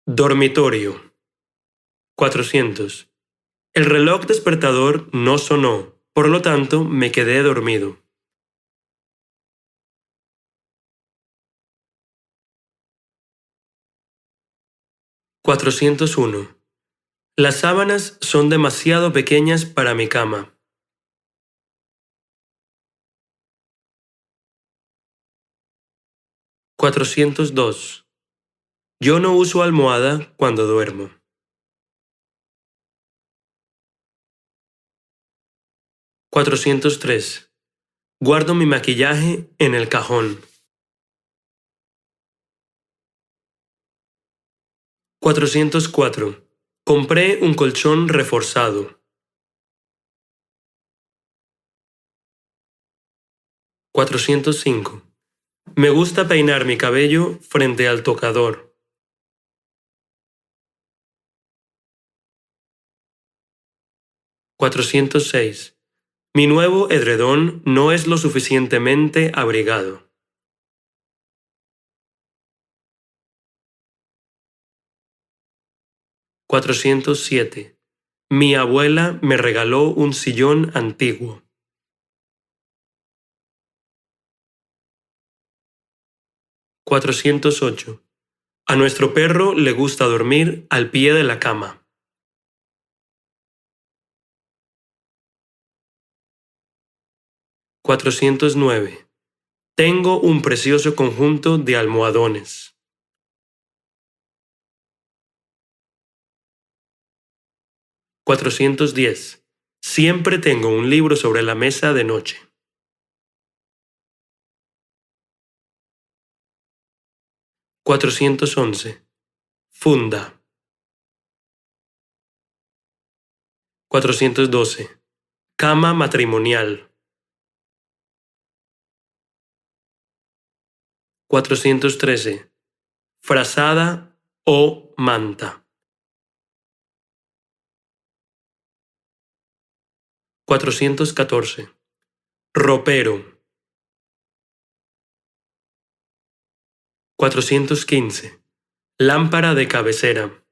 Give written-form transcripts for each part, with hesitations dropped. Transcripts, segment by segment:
Dormitorio. 400. El reloj despertador no sonó, por lo tanto me quedé dormido. 401. Las sábanas son demasiado pequeñas para mi cama. 402. Yo no uso almohada cuando duermo. 403. Guardo mi maquillaje en el cajón. 404. Compré un colchón reforzado. 405. Me gusta peinar mi cabello frente al tocador. 406. Mi nuevo edredón no es lo suficientemente abrigado. 407. Mi abuela me regaló un sillón antiguo. 408. A nuestro perro le gusta dormir al pie de la cama. 409. Tengo un precioso conjunto de almohadones. 410. Siempre tengo un libro sobre la mesa de noche. 411. Funda. 412. Cama matrimonial. 413. Frazada o manta. 414. Ropero. 415. Lámpara de cabecera.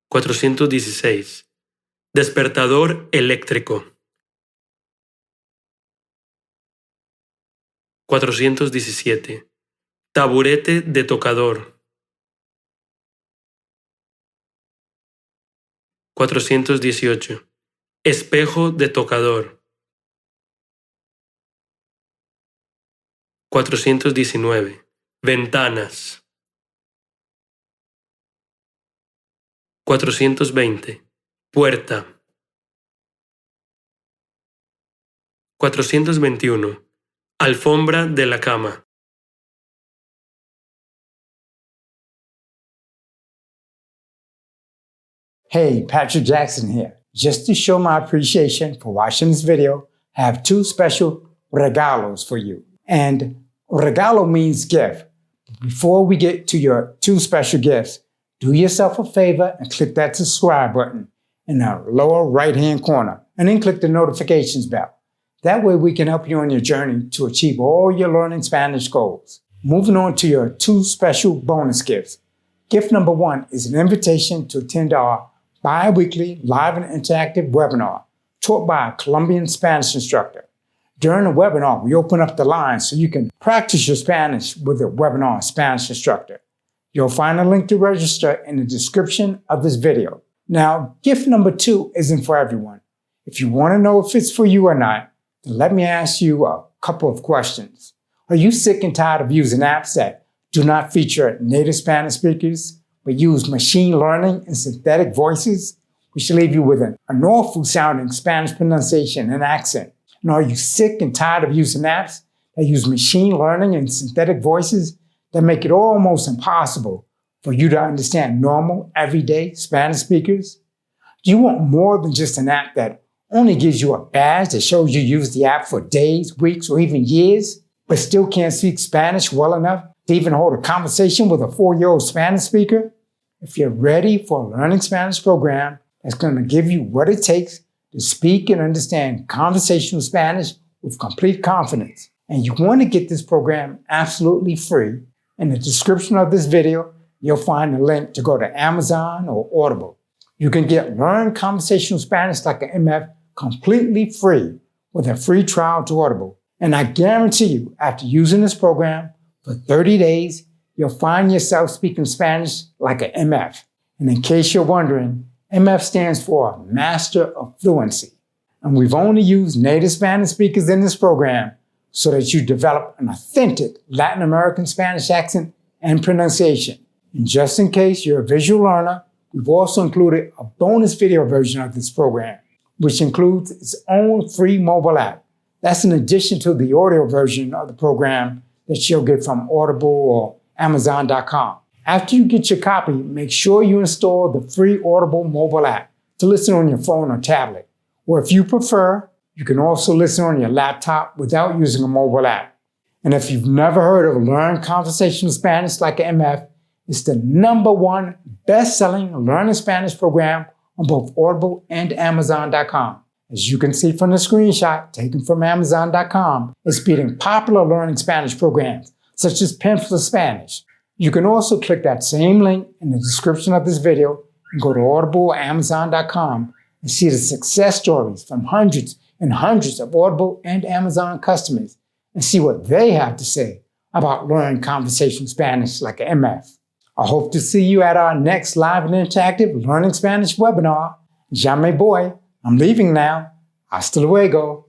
416. Despertador eléctrico. 417. Taburete de tocador. 418. Espejo de tocador. 419. Ventanas. 420. Puerta. 421. Alfombra de la cama. Hey, Patrick Jackson here. Just to show my appreciation for watching this video, I have two special regalos for you. And regalo means gift. Before we get to your two special gifts, do yourself a favor and click that subscribe button in the lower right-hand corner, and then click the notifications bell. That way we can help you on your journey to achieve all your learning Spanish goals. Moving on to your two special bonus gifts. Gift number one is an invitation to attend our bi-weekly live and interactive webinar taught by a Colombian Spanish instructor. During the webinar, we open up the lines so you can practice your Spanish with a webinar Spanish instructor. You'll find a link to register in the description of this video. Now, gift number two isn't for everyone. If you want to know if it's for you or not, then let me ask you a couple of questions. Are you sick and tired of using apps that do not feature native Spanish speakers, but use machine learning and synthetic voices, which leave you with an awful sounding Spanish pronunciation and accent? And are you sick and tired of using apps that use machine learning and synthetic voices that make it almost impossible for you to understand normal, everyday Spanish speakers? Do you want more than just an app that only gives you a badge that shows you use the app for days, weeks, or even years, but still can't speak Spanish well enough to even hold a conversation with a 4-year-old Spanish speaker? If you're ready for a learning Spanish program that's going to give you what it takes to speak and understand conversational Spanish with complete confidence, and you want to get this program absolutely free, In the description of this video, you'll find a link to go to Amazon or Audible. You can get Learn Conversational Spanish Like an MF completely free with a free trial to Audible. And I guarantee you, after using this program for 30 days, you'll find yourself speaking Spanish like an MF. And in case you're wondering, MF stands for Master of Fluency. And we've only used native Spanish speakers in this program so that you develop an authentic Latin American Spanish accent and pronunciation. And just in case you're a visual learner, we've also included a bonus video version of this program, which includes its own free mobile app. That's in addition to the audio version of the program that you'll get from Audible or Amazon.com. After you get your copy, make sure you install the free Audible mobile app to listen on your phone or tablet. Or if you prefer, you can also listen on your laptop without using a mobile app. And if you've never heard of Learn Conversational Spanish Like an MF, it's the #1 best-selling learning Spanish program on both Audible and Amazon.com. As you can see from the screenshot taken from Amazon.com, it's beating popular learning Spanish programs such as Pencil Spanish. You can also click that same link in the description of this video and go to Audible or Amazon.com and see the success stories from hundreds and hundreds of Audible and Amazon customers and see what they have to say about learning conversational Spanish like an MF. I hope to see you at our next live and interactive Learning Spanish webinar. Ya me voy. I'm leaving now. Hasta luego.